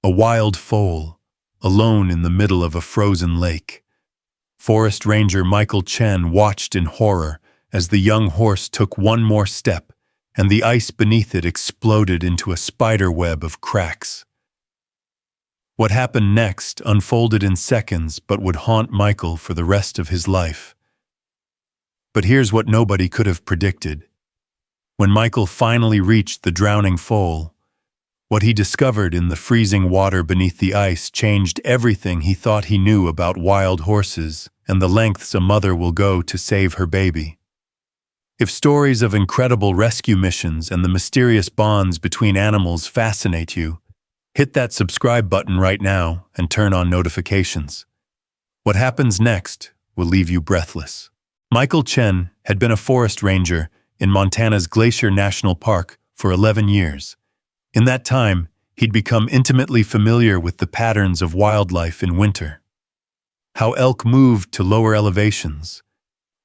A wild foal, alone in the middle of a frozen lake. Forest Ranger Michael Chen watched in horror as the young horse took one more step and the ice beneath it exploded into a spider web of cracks. What happened next unfolded in seconds but would haunt Michael for the rest of his life. But here's what nobody could have predicted. When Michael finally reached the drowning foal, what he discovered in the freezing water beneath the ice changed everything he thought he knew about wild horses and the lengths a mother will go to save her baby. If stories of incredible rescue missions and the mysterious bonds between animals fascinate you, hit that subscribe button right now and turn on notifications. What happens next will leave you breathless. Michael Chen had been a forest ranger in Montana's Glacier National Park for 11 years. In that time, he'd become intimately familiar with the patterns of wildlife in winter. How elk moved to lower elevations.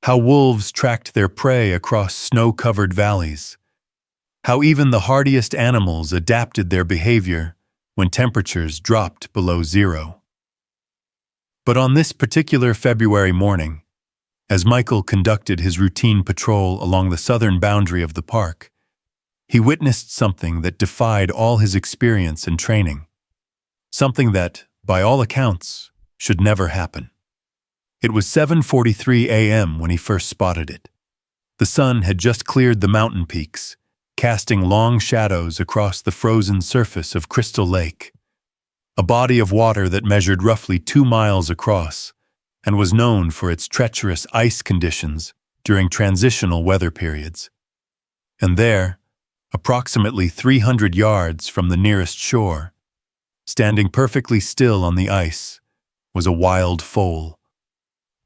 How wolves tracked their prey across snow-covered valleys. How even the hardiest animals adapted their behavior when temperatures dropped below zero. But on this particular February morning, as Michael conducted his routine patrol along the southern boundary of the park, he witnessed something that defied all his experience and training. Something that, by all accounts, should never happen. It was 7:43 a.m. when he first spotted it. The sun had just cleared the mountain peaks, casting long shadows across the frozen surface of Crystal Lake, a body of water that measured roughly 2 miles across and was known for its treacherous ice conditions during transitional weather periods. And there, approximately 300 yards from the nearest shore, standing perfectly still on the ice, was a wild foal.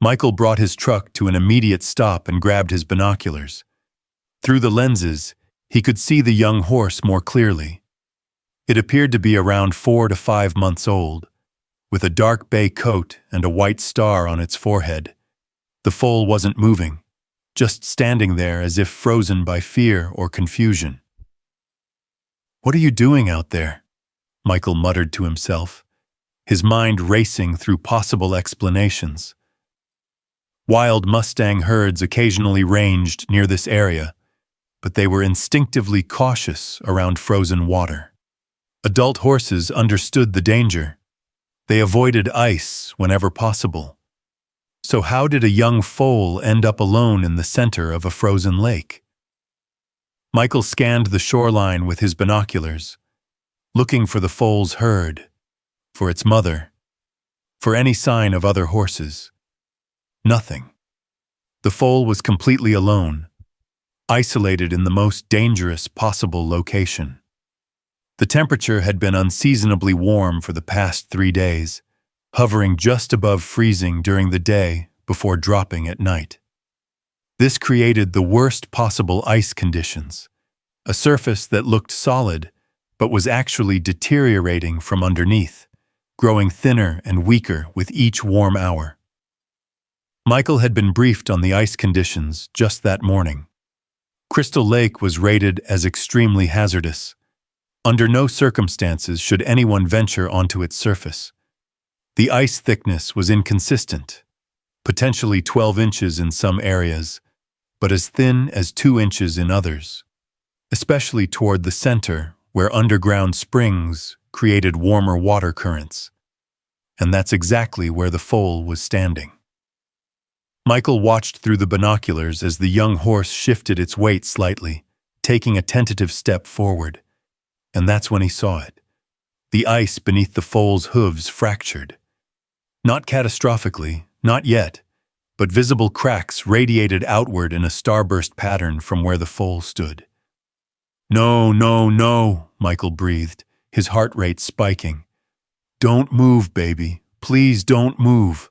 Michael brought his truck to an immediate stop and grabbed his binoculars. Through the lenses, he could see the young horse more clearly. It appeared to be around 4 to 5 months old, with a dark bay coat and a white star on its forehead. The foal wasn't moving, just standing there as if frozen by fear or confusion. "What are you doing out there?" Michael muttered to himself, his mind racing through possible explanations. Wild Mustang herds occasionally ranged near this area, but they were instinctively cautious around frozen water. Adult horses understood the danger. They avoided ice whenever possible. So how did a young foal end up alone in the center of a frozen lake? Michael scanned the shoreline with his binoculars, looking for the foal's herd, for its mother, for any sign of other horses. Nothing. The foal was completely alone, isolated in the most dangerous possible location. The temperature had been unseasonably warm for the past 3 days, hovering just above freezing during the day before dropping at night. This created the worst possible ice conditions, a surface that looked solid but was actually deteriorating from underneath, growing thinner and weaker with each warm hour. Michael had been briefed on the ice conditions just that morning. Crystal Lake was rated as extremely hazardous. Under no circumstances should anyone venture onto its surface. The ice thickness was inconsistent, potentially 12 inches in some areas, but as thin as 2 inches in others, especially toward the center where underground springs created warmer water currents. And that's exactly where the foal was standing. Michael watched through the binoculars as the young horse shifted its weight slightly, taking a tentative step forward. And that's when he saw it. The ice beneath the foal's hooves fractured. Not catastrophically, not yet, but visible cracks radiated outward in a starburst pattern from where the foal stood. "No, no, no," Michael breathed, his heart rate spiking. "Don't move, baby. Please don't move."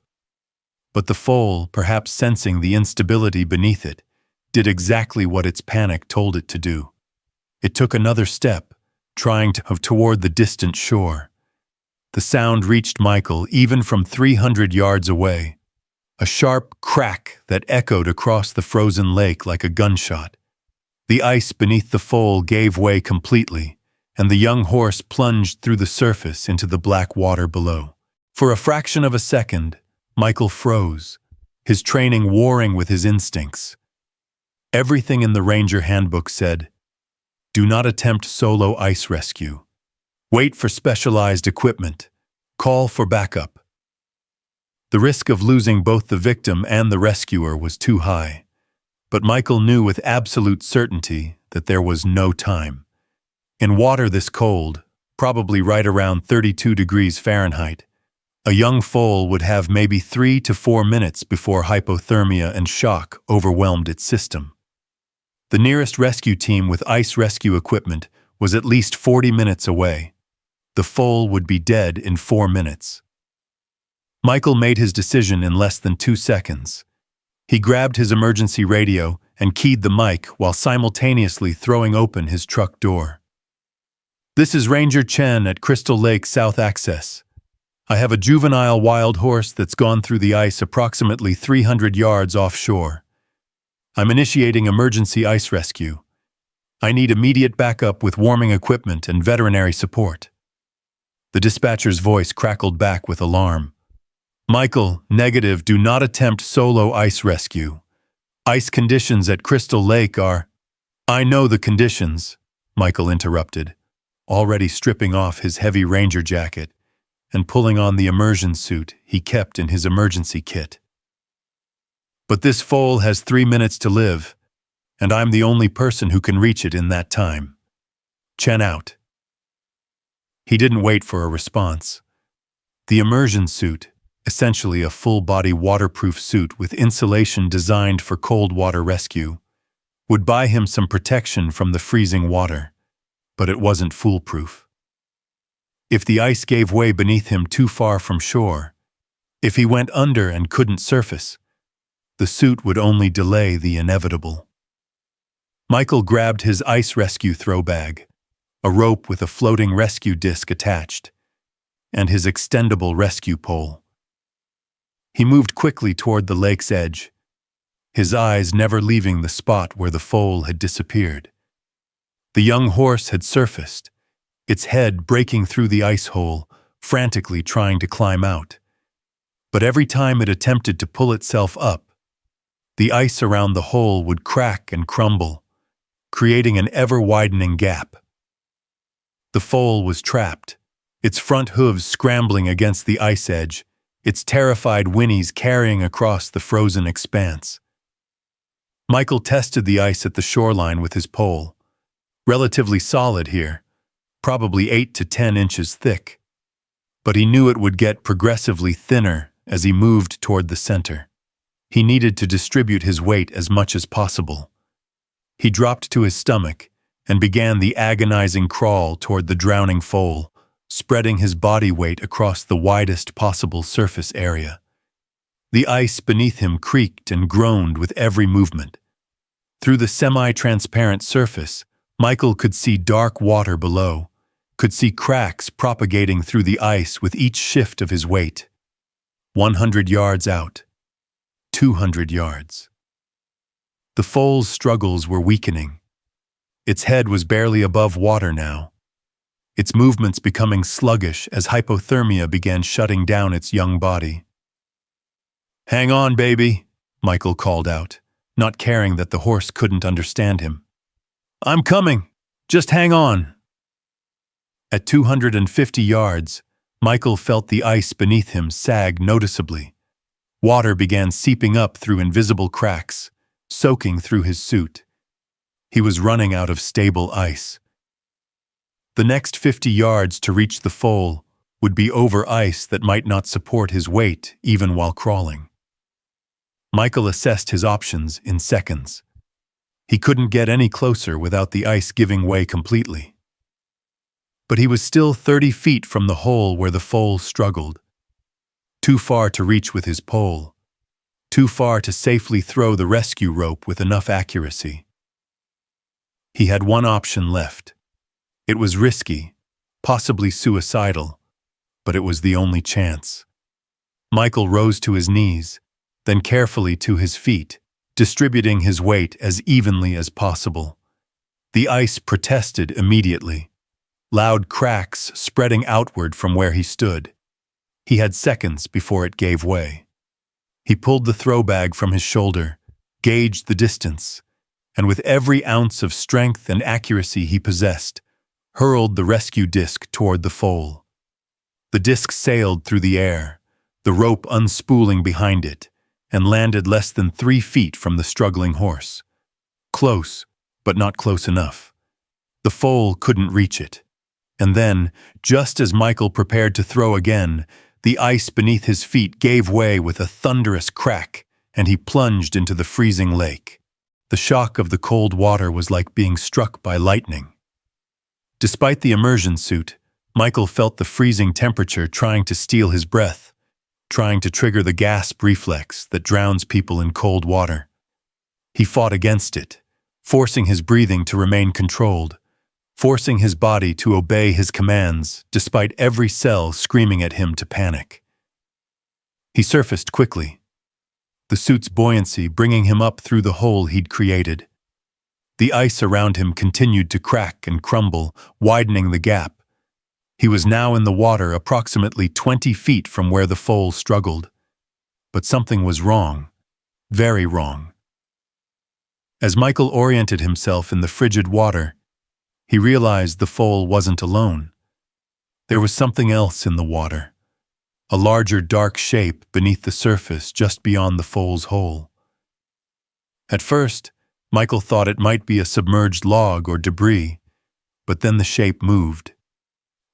But the foal, perhaps sensing the instability beneath it, did exactly what its panic told it to do. It took another step, trying to move toward the distant shore. The sound reached Michael even from 300 yards away, a sharp crack that echoed across the frozen lake like a gunshot. The ice beneath the foal gave way completely, and the young horse plunged through the surface into the black water below. For a fraction of a second, Michael froze, his training warring with his instincts. Everything in the Ranger Handbook said, "Do not attempt solo ice rescue. Wait for specialized equipment. Call for backup." The risk of losing both the victim and the rescuer was too high, but Michael knew with absolute certainty that there was no time. In water this cold, probably right around 32 degrees Fahrenheit, a young foal would have maybe 3 to 4 minutes before hypothermia and shock overwhelmed its system. The nearest rescue team with ice rescue equipment was at least 40 minutes away. The foal would be dead in 4 minutes. Michael made his decision in less than 2 seconds. He grabbed his emergency radio and keyed the mic while simultaneously throwing open his truck door. "This is Ranger Chen at Crystal Lake South Access. I have a juvenile wild horse that's gone through the ice approximately 300 yards offshore. I'm initiating emergency ice rescue. I need immediate backup with warming equipment and veterinary support." The dispatcher's voice crackled back with alarm. "Michael, negative, do not attempt solo ice rescue. Ice conditions at Crystal Lake are—" "I know the conditions," Michael interrupted, already stripping off his heavy ranger jacket and pulling on the immersion suit he kept in his emergency kit. "But this foal has 3 minutes to live, and I'm the only person who can reach it in that time. Chen out." He didn't wait for a response. The immersion suit, essentially a full-body waterproof suit with insulation designed for cold water rescue, would buy him some protection from the freezing water, but it wasn't foolproof. If the ice gave way beneath him too far from shore, if he went under and couldn't surface, the suit would only delay the inevitable. Michael grabbed his ice rescue throw bag, a rope with a floating rescue disc attached, and his extendable rescue pole. He moved quickly toward the lake's edge, his eyes never leaving the spot where the foal had disappeared. The young horse had surfaced, its head breaking through the ice hole, frantically trying to climb out. But every time it attempted to pull itself up, the ice around the hole would crack and crumble, creating an ever-widening gap. The foal was trapped, its front hooves scrambling against the ice edge, its terrified whinnies carrying across the frozen expanse. Michael tested the ice at the shoreline with his pole. Relatively solid here, probably 8 to 10 inches thick. But he knew it would get progressively thinner as he moved toward the center. He needed to distribute his weight as much as possible. He dropped to his stomach and began the agonizing crawl toward the drowning foal, spreading his body weight across the widest possible surface area. The ice beneath him creaked and groaned with every movement. Through the semi-transparent surface, Michael could see dark water below, could see cracks propagating through the ice with each shift of his weight. 100 yards out. 200 yards. The foal's struggles were weakening. Its head was barely above water now, its movements becoming sluggish as hypothermia began shutting down its young body. "Hang on, baby," Michael called out, not caring that the horse couldn't understand him. "I'm coming. Just hang on." At 250 yards, Michael felt the ice beneath him sag noticeably. Water began seeping up through invisible cracks, soaking through his suit. He was running out of stable ice. The next 50 yards to reach the foal would be over ice that might not support his weight even while crawling. Michael assessed his options in seconds. He couldn't get any closer without the ice giving way completely. But he was still 30 feet from the hole where the foal struggled. Too far to reach with his pole. Too far to safely throw the rescue rope with enough accuracy. He had one option left. It was risky, possibly suicidal, but it was the only chance. Michael rose to his knees, then carefully to his feet, distributing his weight as evenly as possible. The ice protested immediately. loud cracks spreading outward from where he stood. He had seconds before it gave way. He pulled the throw bag from his shoulder, gauged the distance, and with every ounce of strength and accuracy he possessed, hurled the rescue disc toward the foal. The disc sailed through the air, the rope unspooling behind it, and landed less than 3 feet from the struggling horse. Close, but not close enough. The foal couldn't reach it. And then, just as Michael prepared to throw again, the ice beneath his feet gave way with a thunderous crack, and he plunged into the freezing lake. The shock of the cold water was like being struck by lightning. Despite the immersion suit, Michael felt the freezing temperature trying to steal his breath, trying to trigger the gasp reflex that drowns people in cold water. He fought against it, forcing his breathing to remain controlled, forcing his body to obey his commands despite every cell screaming at him to panic. He surfaced quickly, the suit's buoyancy bringing him up through the hole he'd created. The ice around him continued to crack and crumble, widening the gap. He was now in the water approximately 20 feet from where the foal struggled. But something was wrong, very wrong. As Michael oriented himself in the frigid water, he realized the foal wasn't alone. There was something else in the water, a larger dark shape beneath the surface just beyond the foal's hole. At first, Michael thought it might be a submerged log or debris, but then the shape moved.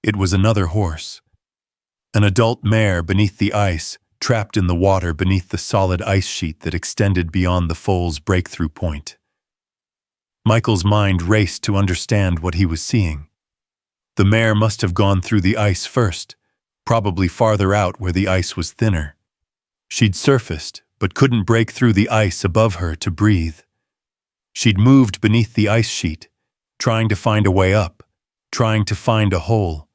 It was another horse, an adult mare beneath the ice, trapped in the water beneath the solid ice sheet that extended beyond the foal's breakthrough point. Michael's mind raced to understand what he was seeing. The mare must have gone through the ice first, probably farther out where the ice was thinner. She'd surfaced, but couldn't break through the ice above her to breathe. She'd moved beneath the ice sheet, trying to find a way up, trying to find a hole,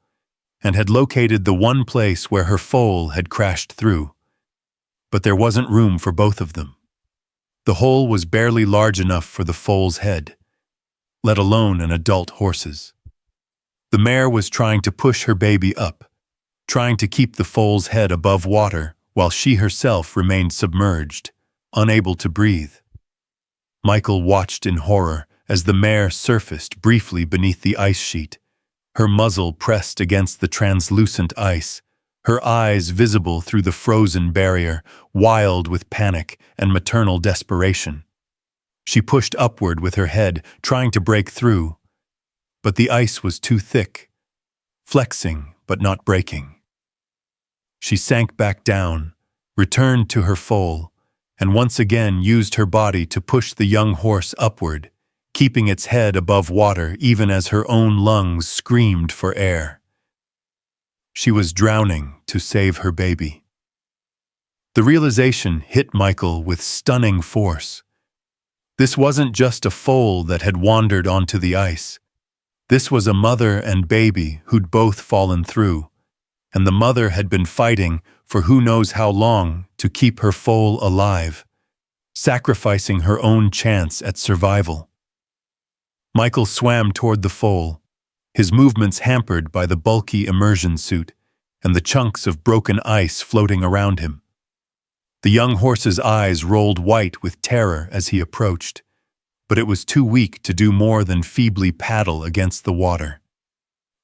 and had located the one place where her foal had crashed through. But there wasn't room for both of them. The hole was barely large enough for the foal's head, let alone an adult horse's. The mare was trying to push her baby up, trying to keep the foal's head above water while she herself remained submerged, unable to breathe. Michael watched in horror as the mare surfaced briefly beneath the ice sheet, her muzzle pressed against the translucent ice, her eyes visible through the frozen barrier, wild with panic and maternal desperation. She pushed upward with her head, trying to break through, but the ice was too thick, flexing but not breaking. She sank back down, returned to her foal, and once again used her body to push the young horse upward, keeping its head above water even as her own lungs screamed for air. She was drowning to save her baby. The realization hit Michael with stunning force. This wasn't just a foal that had wandered onto the ice. This was a mother and baby who'd both fallen through, and the mother had been fighting for who knows how long to keep her foal alive, sacrificing her own chance at survival. Michael swam toward the foal, his movements hampered by the bulky immersion suit and the chunks of broken ice floating around him. The young horse's eyes rolled white with terror as he approached, but it was too weak to do more than feebly paddle against the water.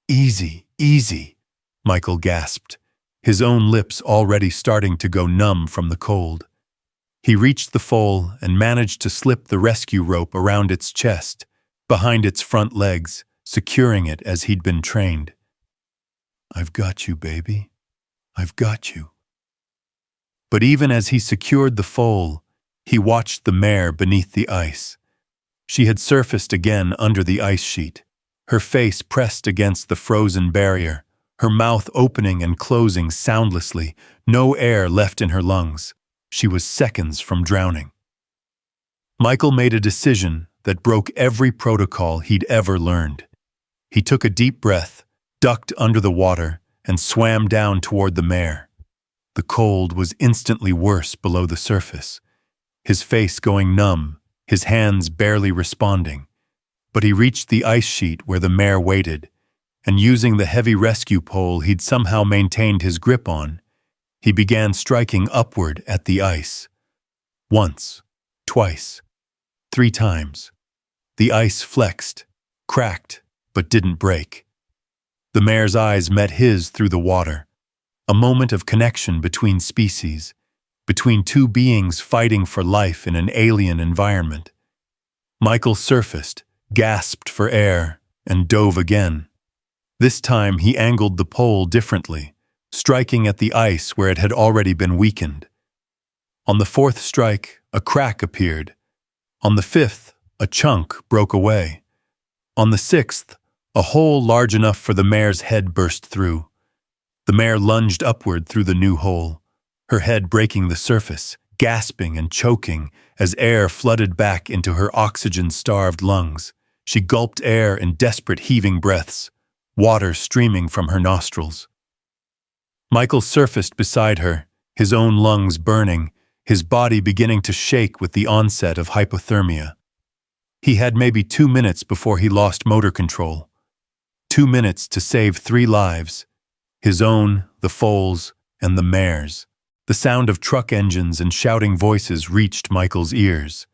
"Easy, easy," Michael gasped, his own lips already starting to go numb from the cold. He reached the foal and managed to slip the rescue rope around its chest, behind its front legs, securing it as he'd been trained. "I've got you, baby. I've got you." But even as he secured the foal, he watched the mare beneath the ice. She had surfaced again under the ice sheet, her face pressed against the frozen barrier, her mouth opening and closing soundlessly, no air left in her lungs. She was seconds from drowning. Michael made a decision that broke every protocol he'd ever learned. He took a deep breath, ducked under the water, and swam down toward the mare. The cold was instantly worse below the surface, his face going numb, his hands barely responding. But he reached the ice sheet where the mare waited, and using the heavy rescue pole he'd somehow maintained his grip on, he began striking upward at the ice. Once, twice, 3 times. The ice flexed, cracked, but didn't break. The mare's eyes met his through the water, a moment of connection between species, between 2 beings fighting for life in an alien environment. Michael surfaced, gasped for air, and dove again. This time he angled the pole differently, striking at the ice where it had already been weakened. On the 4th strike, a crack appeared. On the 5th, a chunk broke away. On the 6th, a hole large enough for the mare's head burst through. The mare lunged upward through the new hole, her head breaking the surface, gasping and choking as air flooded back into her oxygen-starved lungs. She gulped air in desperate heaving breaths, water streaming from her nostrils. Michael surfaced beside her, his own lungs burning, his body beginning to shake with the onset of hypothermia. He had maybe 2 minutes before he lost motor control. 2 minutes to save 3 lives, his own, the foal's, and the mare's. The sound of truck engines and shouting voices reached Michael's ears.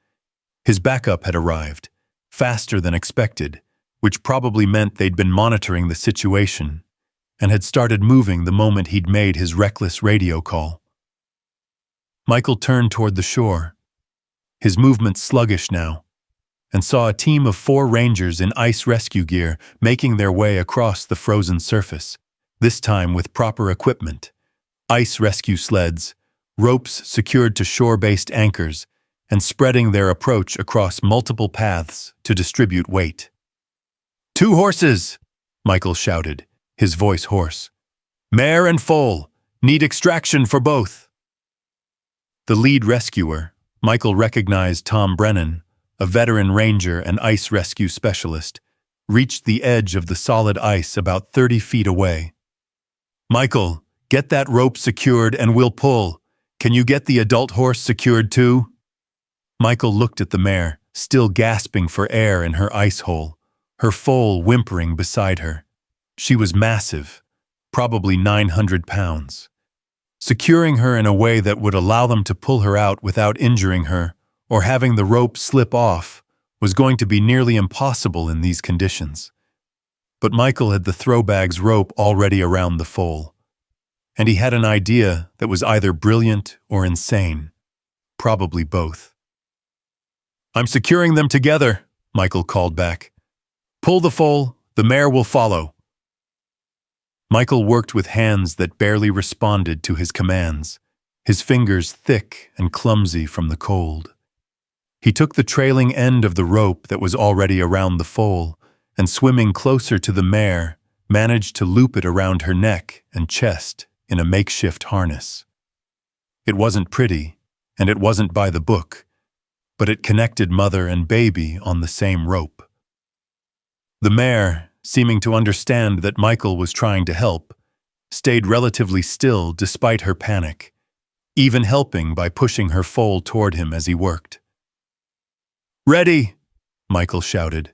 His backup had arrived, faster than expected, which probably meant they'd been monitoring the situation and had started moving the moment he'd made his reckless radio call. Michael turned toward the shore, his movements sluggish now, and saw a team of 4 rangers in ice rescue gear making their way across the frozen surface, this time with proper equipment: ice rescue sleds, ropes secured to shore-based anchors, and spreading their approach across multiple paths to distribute weight. 2 horses, Michael shouted, his voice hoarse. Mare and foal, need extraction for both. The lead rescuer, Michael recognized Tom Brennan, a veteran ranger and ice rescue specialist, reached the edge of the solid ice about 30 feet away. Michael, get that rope secured and we'll pull. Can you get the adult horse secured too? Michael looked at the mare, still gasping for air in her ice hole, her foal whimpering beside her. She was massive, probably 900 pounds. Securing her in a way that would allow them to pull her out without injuring her or having the rope slip off was going to be nearly impossible in these conditions. But Michael had the throwbag's rope already around the foal, and he had an idea that was either brilliant or insane, probably both. I'm securing them together, Michael called back. Pull the foal, the mare will follow. Michael worked with hands that barely responded to his commands, his fingers thick and clumsy from the cold. He took the trailing end of the rope that was already around the foal and, swimming closer to the mare, managed to loop it around her neck and chest in a makeshift harness. It wasn't pretty, and it wasn't by the book, but it connected mother and baby on the same rope. The mare, seeming to understand that Michael was trying to help, stayed relatively still despite her panic, even helping by pushing her foal toward him as he worked. Ready, Michael shouted.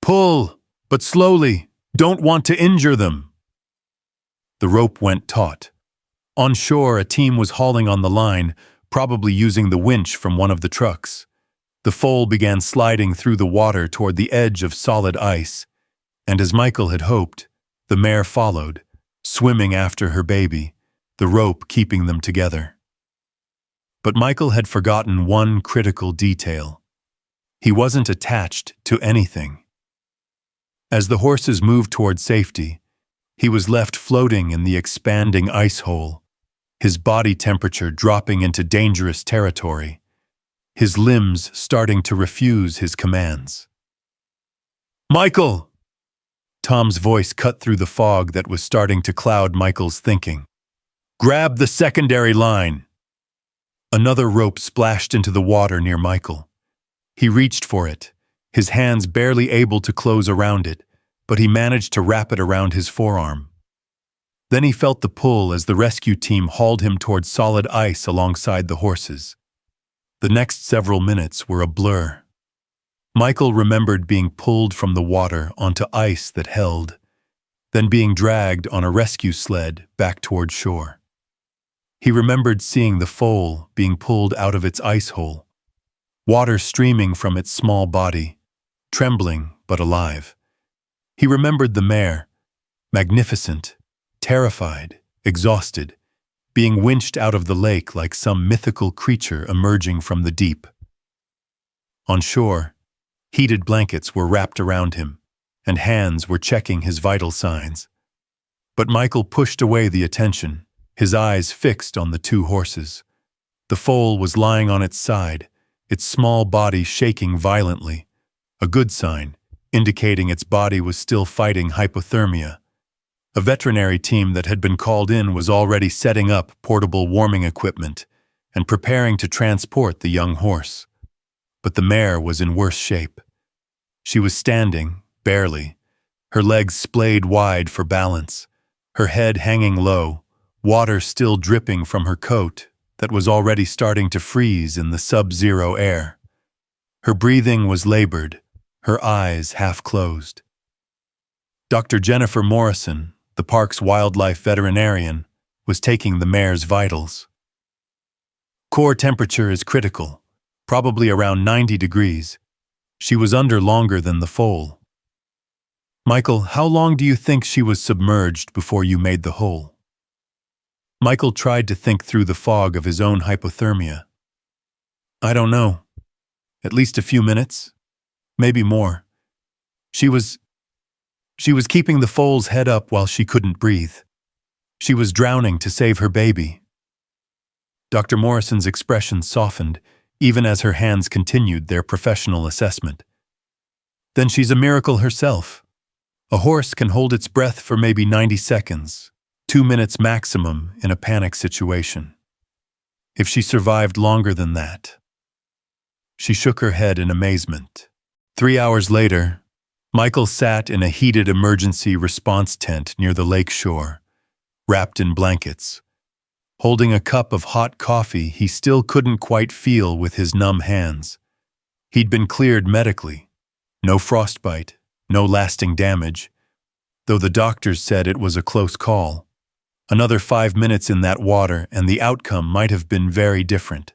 Pull, but slowly. Don't want to injure them. The rope went taut. On shore, a team was hauling on the line, probably using the winch from one of the trucks. The foal began sliding through the water toward the edge of solid ice, and as Michael had hoped, the mare followed, swimming after her baby, the rope keeping them together. But Michael had forgotten one critical detail. He wasn't attached to anything. As the horses moved toward safety, he was left floating in the expanding ice hole, his body temperature dropping into dangerous territory, his limbs starting to refuse his commands. Michael! Tom's voice cut through the fog that was starting to cloud Michael's thinking. Grab the secondary line! Another rope splashed into the water near Michael. He reached for it, his hands barely able to close around it, but he managed to wrap it around his forearm. Then he felt the pull as the rescue team hauled him toward solid ice alongside the horses. The next several minutes were a blur. Michael remembered being pulled from the water onto ice that held, then being dragged on a rescue sled back toward shore. He remembered seeing the foal being pulled out of its ice hole, water streaming from its small body, trembling but alive. He remembered the mare, magnificent, terrified, exhausted, being winched out of the lake like some mythical creature emerging from the deep. On shore, heated blankets were wrapped around him, and hands were checking his vital signs. But Michael pushed away the attention, his eyes fixed on the two horses. The foal was lying on its side, its small body shaking violently, a good sign, indicating its body was still fighting hypothermia. A veterinary team that had been called in was already setting up portable warming equipment and preparing to transport the young horse. But the mare was in worse shape. She was standing, barely, her legs splayed wide for balance, her head hanging low, water still dripping from her coat that was already starting to freeze in the sub-zero air. Her breathing was labored, her eyes half closed. Dr. Jennifer Morrison, the park's wildlife veterinarian, was taking the mare's vitals. Core temperature is critical, probably around 90 degrees. She was under longer than the foal. Michael, how long do you think she was submerged before you made the hole? Michael tried to think through the fog of his own hypothermia. I don't know. At least a few minutes. Maybe more. She was keeping the foal's head up while she couldn't breathe. She was drowning to save her baby. Dr. Morrison's expression softened, even as her hands continued their professional assessment. Then she's a miracle herself. A horse can hold its breath for maybe 90 seconds, 2 minutes maximum in a panic situation. If she survived longer than that. She shook her head in amazement. 3 hours later, Michael sat in a heated emergency response tent near the lake shore, wrapped in blankets. Holding a cup of hot coffee he still couldn't quite feel with his numb hands. He'd been cleared medically. No frostbite, no lasting damage, though the doctors said it was a close call. Another 5 minutes in that water and the outcome might have been very different.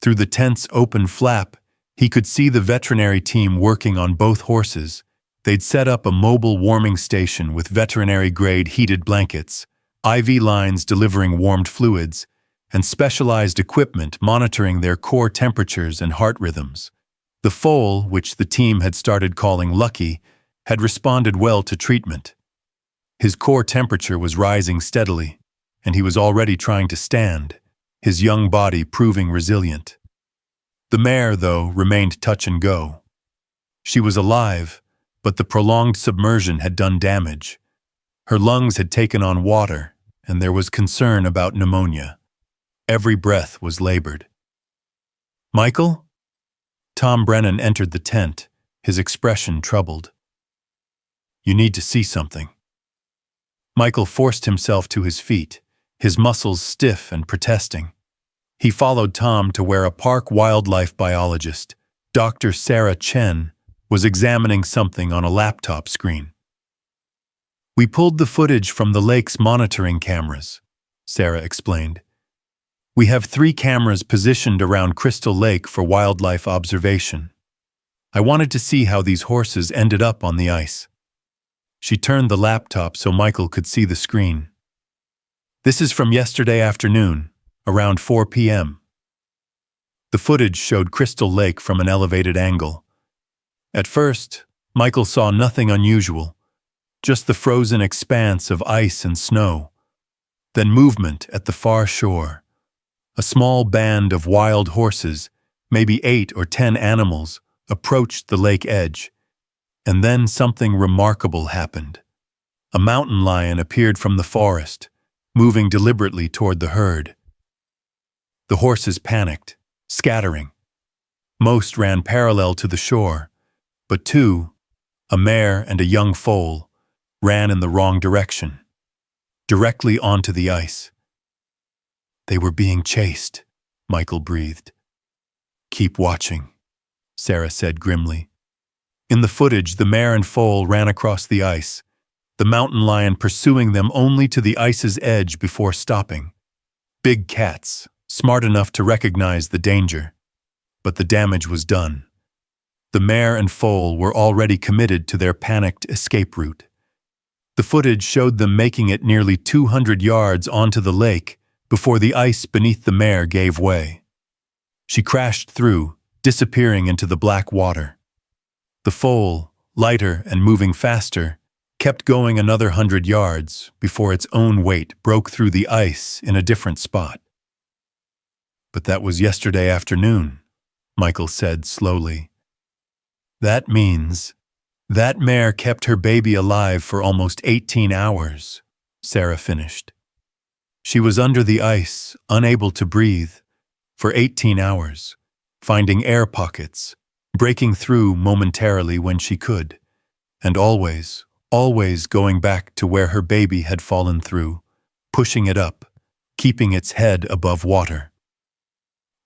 Through the tent's open flap, he could see the veterinary team working on both horses. They'd set up a mobile warming station with veterinary-grade heated blankets, IV lines delivering warmed fluids, and specialized equipment monitoring their core temperatures and heart rhythms. The foal, which the team had started calling Lucky, had responded well to treatment. His core temperature was rising steadily, and he was already trying to stand, his young body proving resilient. The mare, though, remained touch and go. She was alive, but the prolonged submersion had done damage. Her lungs had taken on water, and there was concern about pneumonia. Every breath was labored. Michael? Tom Brennan entered the tent, his expression troubled. You need to see something. Michael forced himself to his feet, his muscles stiff and protesting. He followed Tom to where a park wildlife biologist, Dr. Sarah Chen, was examining something on a laptop screen. We pulled the footage from the lake's monitoring cameras, Sarah explained. We have 3 cameras positioned around Crystal Lake for wildlife observation. I wanted to see how these horses ended up on the ice. She turned the laptop so Michael could see the screen. This is from yesterday afternoon, around 4 p.m. The footage showed Crystal Lake from an elevated angle. At first, Michael saw nothing unusual, just the frozen expanse of ice and snow. Then movement at the far shore. A small band of wild horses, maybe 8 or 10 animals, approached the lake edge. And then something remarkable happened. A mountain lion appeared from the forest, moving deliberately toward the herd. The horses panicked, scattering. Most ran parallel to the shore, but 2, a mare and a young foal, ran in the wrong direction, directly onto the ice. They were being chased, Michael breathed. Keep watching, Sarah said grimly. In the footage, the mare and foal ran across the ice, the mountain lion pursuing them only to the ice's edge before stopping. Big cats, smart enough to recognize the danger. But the damage was done. The mare and foal were already committed to their panicked escape route. The footage showed them making it nearly 200 yards onto the lake before the ice beneath the mare gave way. She crashed through, disappearing into the black water. The foal, lighter and moving faster, kept going another 100 yards before its own weight broke through the ice in a different spot. "But that was yesterday afternoon," Michael said slowly. "That means that mare kept her baby alive for almost 18 hours, Sarah finished. She was under the ice, unable to breathe, for 18 hours, finding air pockets, breaking through momentarily when she could, and always going back to where her baby had fallen through, pushing it up, keeping its head above water."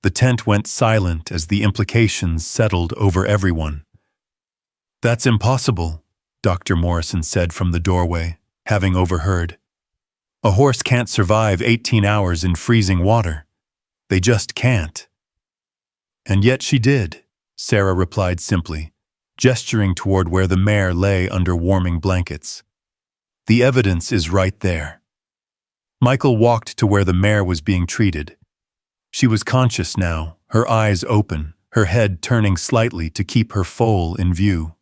The tent went silent as the implications settled over everyone. "That's impossible," Dr. Morrison said from the doorway, having overheard. "A horse can't survive 18 hours in freezing water. They just can't." "And yet she did," Sarah replied simply, gesturing toward where the mare lay under warming blankets. "The evidence is right there." Michael walked to where the mare was being treated. She was conscious now, her eyes open, her head turning slightly to keep her foal in view.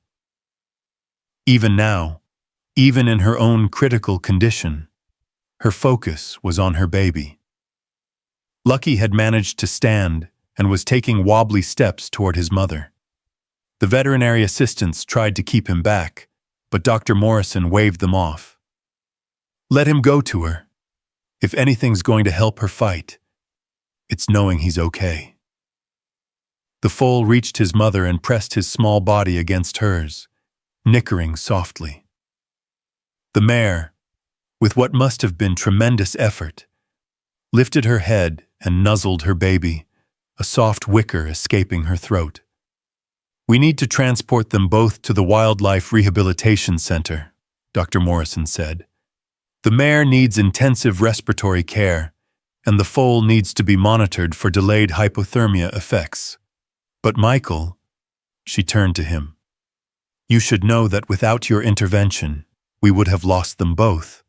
Even now, even in her own critical condition, her focus was on her baby. Lucky had managed to stand and was taking wobbly steps toward his mother. The veterinary assistants tried to keep him back, but Dr. Morrison waved them off. "Let him go to her. If anything's going to help her fight, it's knowing he's okay." The foal reached his mother and pressed his small body against hers, nickering softly. The mare, with what must have been tremendous effort, lifted her head and nuzzled her baby, a soft whicker escaping her throat. "We need to transport them both to the Wildlife Rehabilitation Center," Dr. Morrison said. "The mare needs intensive respiratory care, and the foal needs to be monitored for delayed hypothermia effects. But Michael," she turned to him, "you should know that without your intervention, we would have lost them both.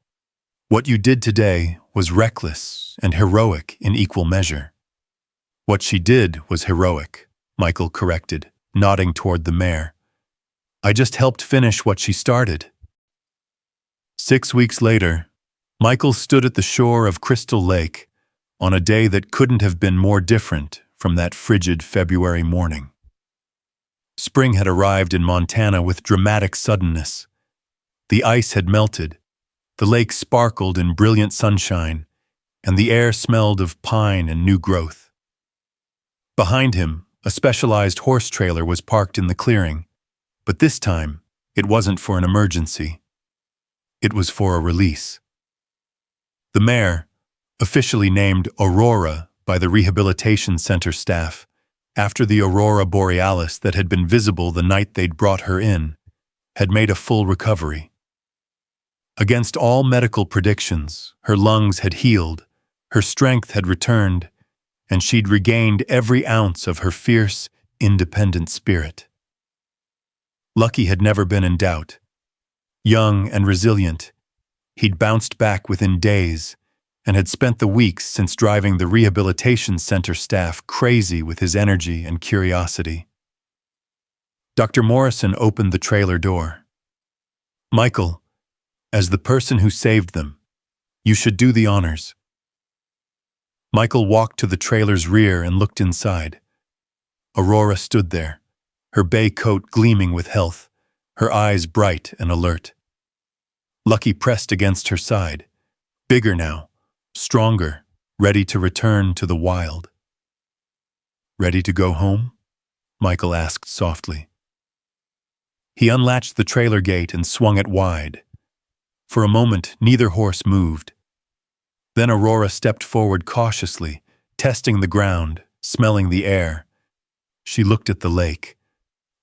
What you did today was reckless and heroic in equal measure." "What she did was heroic," Michael corrected, nodding toward the mare. "I just helped finish what she started." 6 weeks later, Michael stood at the shore of Crystal Lake on a day that couldn't have been more different from that frigid February morning. Spring had arrived in Montana with dramatic suddenness. The ice had melted, the lake sparkled in brilliant sunshine, and the air smelled of pine and new growth. Behind him, a specialized horse trailer was parked in the clearing, but this time, it wasn't for an emergency. It was for a release. The mare, officially named Aurora by the rehabilitation center staff, after the aurora borealis that had been visible the night they'd brought her in, had made a full recovery. Against all medical predictions, her lungs had healed, her strength had returned, and she'd regained every ounce of her fierce, independent spirit. Lucky had never been in doubt. Young and resilient, he'd bounced back within days and had spent the weeks since driving the rehabilitation center staff crazy with his energy and curiosity. Dr. Morrison opened the trailer door. "Michael, as the person who saved them, you should do the honors." Michael walked to the trailer's rear and looked inside. Aurora stood there, her bay coat gleaming with health, her eyes bright and alert. Lucky pressed against her side, bigger now, stronger, ready to return to the wild. "Ready to go home?" Michael asked softly. He unlatched the trailer gate and swung it wide. For a moment, neither horse moved. Then Aurora stepped forward cautiously, testing the ground, smelling the air. She looked at the lake,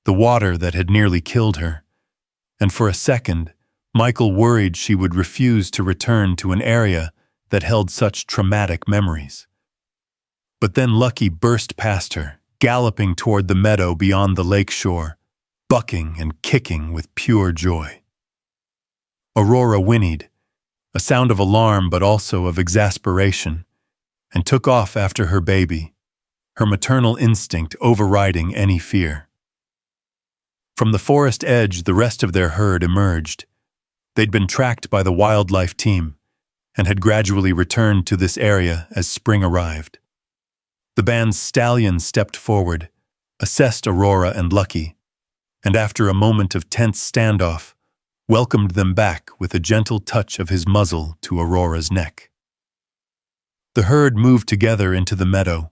the water that had nearly killed her, and for a second, Michael worried she would refuse to return to an area that held such traumatic memories. But then Lucky burst past her, galloping toward the meadow beyond the lake shore, bucking and kicking with pure joy. Aurora whinnied, a sound of alarm but also of exasperation, and took off after her baby, her maternal instinct overriding any fear. From the forest edge, the rest of their herd emerged. They'd been tracked by the wildlife team and had gradually returned to this area as spring arrived. The band's stallion stepped forward, assessed Aurora and Lucky, and after a moment of tense standoff, welcomed them back with a gentle touch of his muzzle to Aurora's neck. The herd moved together into the meadow,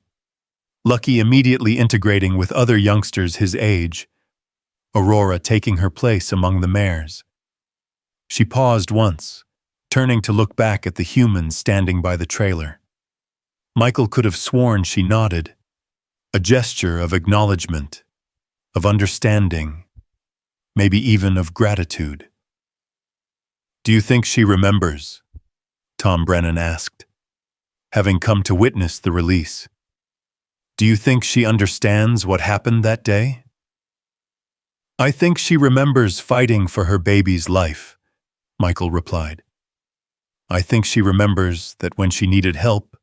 Lucky immediately integrating with other youngsters his age, Aurora taking her place among the mares. She paused once, turning to look back at the humans standing by the trailer. Michael could have sworn she nodded, a gesture of acknowledgement, of understanding, maybe even of gratitude. "Do you think she remembers?" Tom Brennan asked, having come to witness the release. "Do you think she understands what happened that day?" "I think she remembers fighting for her baby's life," Michael replied. "I think she remembers that when she needed help,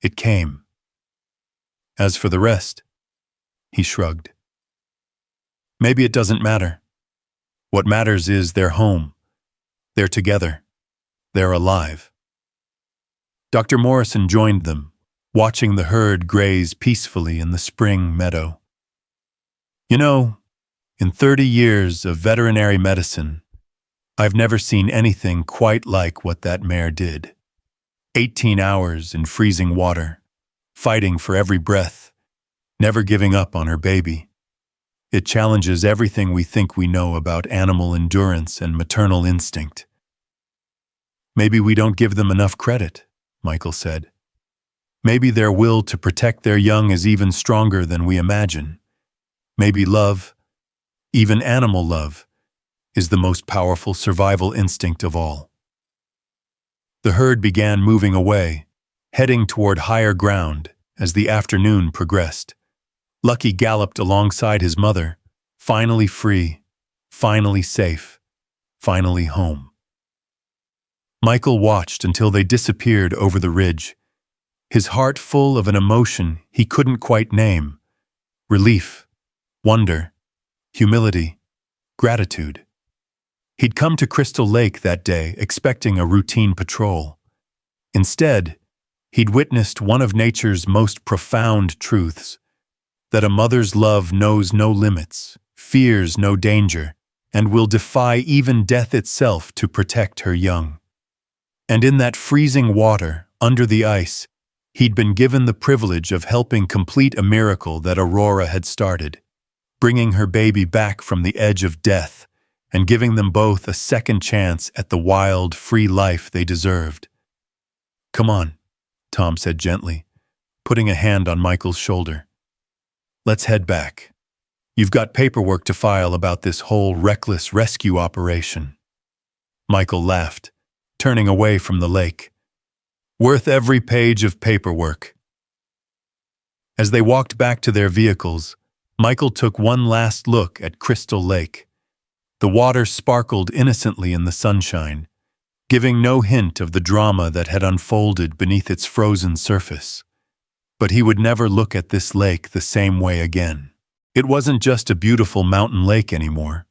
it came. As for the rest," he shrugged. "Maybe it doesn't matter. What matters is they're home. They're together. They're alive." Dr. Morrison joined them, watching the herd graze peacefully in the spring meadow. "You know, in 30 years of veterinary medicine, I've never seen anything quite like what that mare did. 18 hours in freezing water, fighting for every breath, never giving up on her baby. It challenges everything we think we know about animal endurance and maternal instinct." "Maybe we don't give them enough credit," Michael said. "Maybe their will to protect their young is even stronger than we imagine. Maybe love, even animal love, is the most powerful survival instinct of all." The herd began moving away, heading toward higher ground as the afternoon progressed. Lucky galloped alongside his mother, finally free, finally safe, finally home. Michael watched until they disappeared over the ridge, his heart full of an emotion he couldn't quite name: relief, wonder, humility, gratitude. He'd come to Crystal Lake that day expecting a routine patrol. Instead, he'd witnessed one of nature's most profound truths: that a mother's love knows no limits, fears no danger, and will defy even death itself to protect her young. And in that freezing water, under the ice, he'd been given the privilege of helping complete a miracle that Aurora had started, bringing her baby back from the edge of death and giving them both a second chance at the wild, free life they deserved. "Come on," Tom said gently, putting a hand on Michael's shoulder. "Let's head back. You've got paperwork to file about this whole reckless rescue operation." Michael laughed, turning away from the lake. "Worth every page of paperwork." As they walked back to their vehicles, Michael took one last look at Crystal Lake. The water sparkled innocently in the sunshine, giving no hint of the drama that had unfolded beneath its frozen surface. But he would never look at this lake the same way again. It wasn't just a beautiful mountain lake anymore.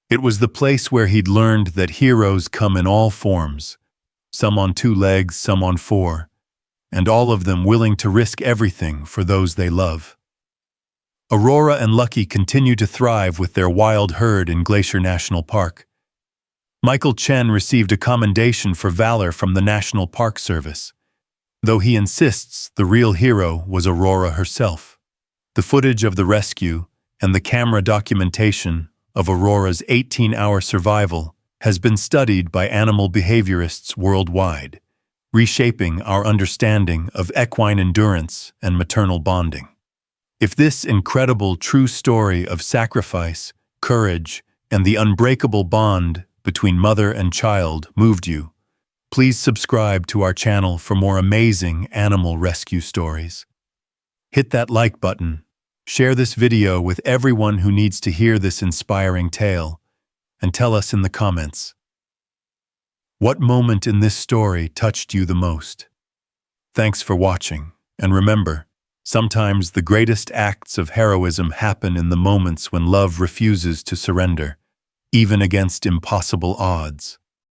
It was the place where he'd learned that heroes come in all forms, some on 2 legs, some on 4, and all of them willing to risk everything for those they love. Aurora and Lucky continue to thrive with their wild herd in Glacier National Park. Michael Chen received a commendation for valor from the National Park Service, though he insists the real hero was Aurora herself. The footage of the rescue and the camera documentation of Aurora's 18-hour survival has been studied by animal behaviorists worldwide, reshaping our understanding of equine endurance and maternal bonding. If this incredible true story of sacrifice, courage, and the unbreakable bond between mother and child moved you, please subscribe to our channel for more amazing animal rescue stories. Hit that like button, share this video with everyone who needs to hear this inspiring tale, and tell us in the comments, what moment in this story touched you the most? Thanks for watching, and remember, sometimes the greatest acts of heroism happen in the moments when love refuses to surrender, even against impossible odds.